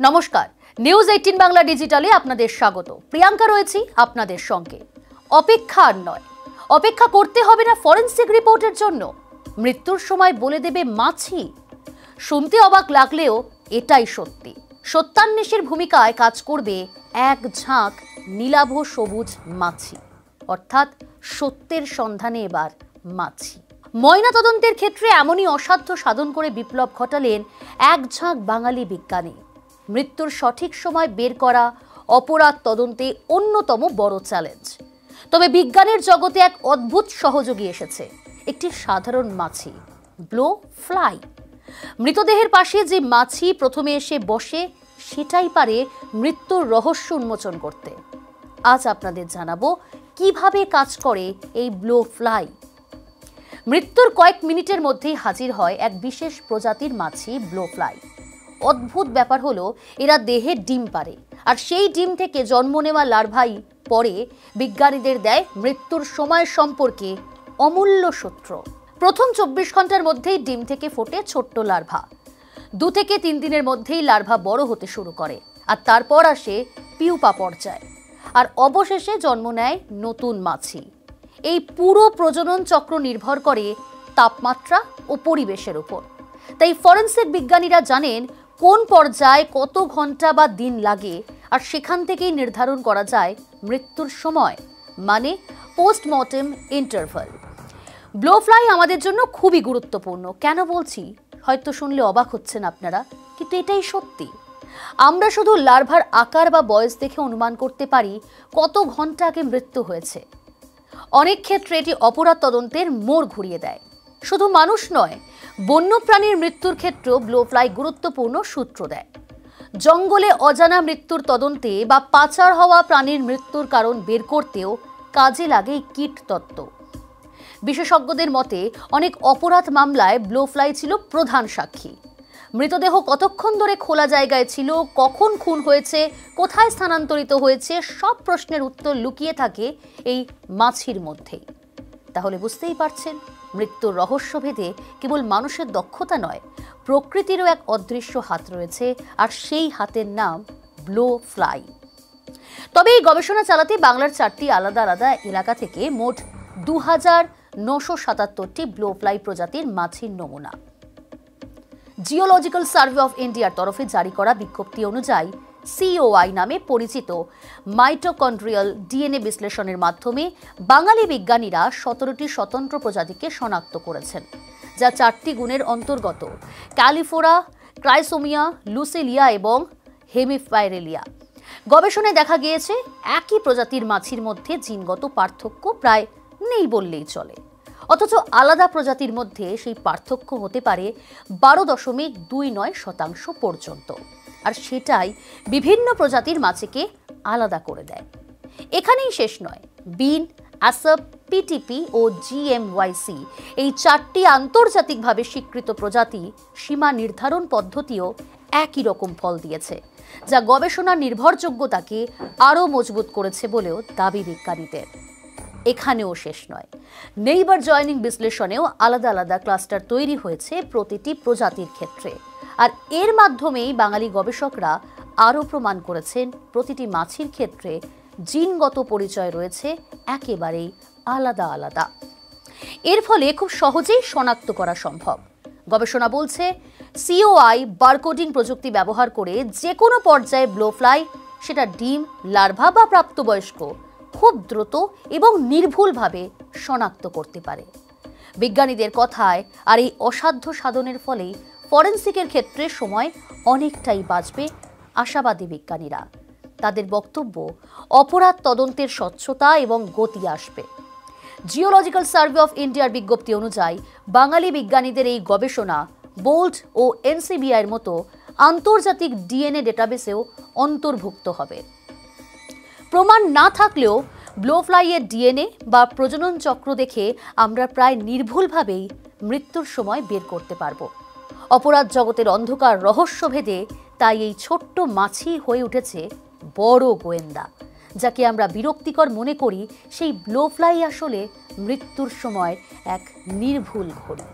নমস্কার, নিউজ 18 বাংলা ডিজিটালে আপনাদের স্বাগত। প্রিয়াঙ্কা রয়েছি আপনাদের সঙ্গে। অপেক্ষা আর নয়, অপেক্ষা করতে হবে না ফরেনসিক রিপোর্টের জন্য। মৃত্যুর সময় বলে দেবে মাছি। শুনতে অবাক লাগলেও এটাই সত্যি। সত্যান্বেষীর ভূমিকায় কাজ করবে এক ঝাঁক নীলাভ সবুজ মাছি, অর্থাৎ সত্যের সন্ধানে এবার মাছি। ময়নাতদন্তের ক্ষেত্রে এমনই অসাধ্য সাধন করে বিপ্লব ঘটালেন এক ঝাঁক বাঙালি বিজ্ঞানী। মৃত্যুর সঠিক সময় বের করা অপরাধ তদন্তে অন্যতম বড় চ্যালেঞ্জ। তবে বিজ্ঞানের জগতে এক অদ্ভুত সহযোগী এসেছে, একটি সাধারণ মাছি, ব্লো ফ্লাই। মৃতদেহের পাশে যে মাছি প্রথমে এসে বসে, সেটাই পারে মৃত্যুর রহস্য উন্মোচন করতে। আজ আপনাদের জানাবো কিভাবে কাজ করে এই ব্লো ফ্লাই। মৃত্যুর কয়েক মিনিটের মধ্যেই হাজির হয় এক বিশেষ প্রজাতির মাছি, ব্লো ফ্লাই। অদ্ভুত ব্যাপার হলো, এরা দেহে ডিম পারে, আর সেই ডিম থেকে জন্ম নেওয়া লার্ভাই পরে বিজ্ঞানীদের দেয় মৃত্যুর সময় সম্পর্কে অমূল্য সূত্র। প্রথম 24 ঘন্টার মধ্যেই ডিম থেকে ফোটে ছোট্ট লার্ভা। 2 থেকে 3 দিনের মধ্যেই লার্ভা বড় হতে শুরু করে, আর তারপর আসে পিউপা পর্যায়, আর অবশেষে জন্ম নেয় নতুন মাছি। এই পুরো প্রজনন চক্র নির্ভর করে তাপমাত্রা ও পরিবেশের উপর। তাই ফরেনসিক বিজ্ঞানীরা জানেন কোন পর্যায়ে কত ঘন্টা বা দিন লাগে, আর সেখান থেকেই নির্ধারণ করা যায় মৃত্যুর সময়, মানে পোস্টমর্টেম ইন্টারভাল। ব্লো ফ্লাই আমাদের জন্য খুবই গুরুত্বপূর্ণ। কেন বলছি হয়তো শুনলে অবাক হচ্ছেন আপনারা, কিন্তু এটাই সত্যি। আমরা শুধু লার্ভার আকার বা বয়স দেখে অনুমান করতে পারি কত ঘন্টা আগে মৃত্যু হয়েছে। অনেক ক্ষেত্রে এটি অপরাধ তদন্তের মোড় ঘুরিয়ে দেয়। শুধু মানুষ নয়, বন্যপ্রাণীর মৃত্যুর ক্ষেত্রেও ব্লো ফ্লাই গুরুত্বপূর্ণ সূত্র দেয়। জঙ্গলে অজানা মৃত্যুর তদন্তে বা পাচার হওয়া প্রাণীর মৃত্যুর কারণ বের করতেও কাজে লাগে কীট তত্ত্ব। বিশেষজ্ঞদের মতে অনেক অপরাধ মামলায় ব্লো ফ্লাই ছিল প্রধান সাক্ষী। মৃতদেহ কতক্ষণ ধরে খোলা জায়গায় ছিল, কখন খুন হয়েছে, কোথায় স্থানান্তরিত হয়েছে, সব প্রশ্নের উত্তর লুকিয়ে থাকে এই মাছির মধ্যেই। তাহলে বুঝতেই পারছেন, মৃত্যুর রহস্য ভেদে কেবল মানুষের দক্ষতা নয়, প্রকৃতিরও এক অদৃশ্য হাত রয়েছে, আর সেই হাতের নাম ব্লো ফ্লাই। তবে এই গবেষণা চালাতে বাংলার 4টি আলাদা আলাদা এলাকা থেকে মোট 2977টি ব্লো ফ্লাই প্রজাতির মাছির নমুনা। জিওলজিক্যাল সার্ভে অফ ইন্ডিয়ার তরফে জারি করা বিজ্ঞপ্তি অনুযায়ী COI নামে পরিচিত মাইটোকন্ড্রিয়াল ডিএনএ বিশ্লেষণের মাধ্যমে বাঙালি বিজ্ঞানীরা 17টি স্বতন্ত্র প্রজাতিকে শনাক্ত করেছেন, যা 4টি গুণের অন্তর্গত: ক্যালিফোরা, ক্রাইসোমিয়া, লুসেলিয়া এবং হেমিপাইরেলিয়া। গবেষণায় দেখা গিয়েছে একই প্রজাতির মাছির মধ্যে জিনগত পার্থক্য প্রায় নেই বললেই চলে, অথচ আলাদা প্রজাতির মধ্যে সেই পার্থক্য হতে পারে 12.29% পর্যন্ত, আর সেটাই বিভিন্ন প্রজাতির মাছিকে আলাদা করে দেয়। এখানেই শেষ নয়, বিন, আসপ, পিটিপি ও GMYC এই 4টি আন্তর্জাতিকভাবে স্বীকৃত প্রজাতি সীমা নির্ধারণ পদ্ধতিও একই রকম ফল দিয়েছে, যা গবেষণার নির্ভরযোগ্যতাকে আরও মজবুত করেছে বলেও দাবি বিজ্ঞানীদের। এখানেও শেষ নয়, নেইবার জয়েনিং বিশ্লেষণেও আলাদা আলাদা ক্লাস্টার তৈরি হয়েছে প্রতিটি প্রজাতির ক্ষেত্রে, আর এর মাধ্যমেই বাঙালি গবেষকরা আরও প্রমাণ করেছেন প্রতিটি মাছির ক্ষেত্রে জিনগত পরিচয় রয়েছে একেবারেই আলাদা আলাদা। এর ফলে খুব সহজেই শনাক্ত করা সম্ভব। গবেষণা বলছে COI বারকোডিং প্রযুক্তি ব্যবহার করে যে কোনো পর্যায়ে ব্লো ফ্লাই, সেটা ডিম, লার্ভা বা প্রাপ্তবয়স্ক, খুব দ্রুত এবং নির্ভুলভাবে শনাক্ত করতে পারে। বিজ্ঞানীদের কথায় আর এই অসাধ্য সাধনের ফলেই ফরেনসিকের ক্ষেত্রে সময় অনেকটাই বাঁচবে আশাবাদী বিজ্ঞানীরা। তাদের বক্তব্য, অপরাধ তদন্তের স্বচ্ছতা এবং গতি আসবে। জিওলজিক্যাল সার্ভে অফ ইন্ডিয়ার বিজ্ঞপ্তি অনুযায়ী বাঙালি বিজ্ঞানীদের এই গবেষণা বোল্ট ও NCBI এর মতো আন্তর্জাতিক DNA ডেটাবেসেও অন্তর্ভুক্ত হবে। প্রমাণ না থাকলেও ব্লো ফ্লাইয়ের DNA বা প্রজনন চক্র দেখে আমরা প্রায় নির্ভুলভাবেই মৃত্যুর সময় বের করতে পারব। অপরাধ জগতের অন্ধকার রহস্য ভেদে তাই এই ছোট্ট মাছি হয়ে উঠেছে বড় গোয়েন্দা। যাকে আমরা বিরক্তিকর মনে করি, সেই ব্লো ফ্লাই আসলে মৃত্যুর সময় এক নির্ভুল ঘড়ি।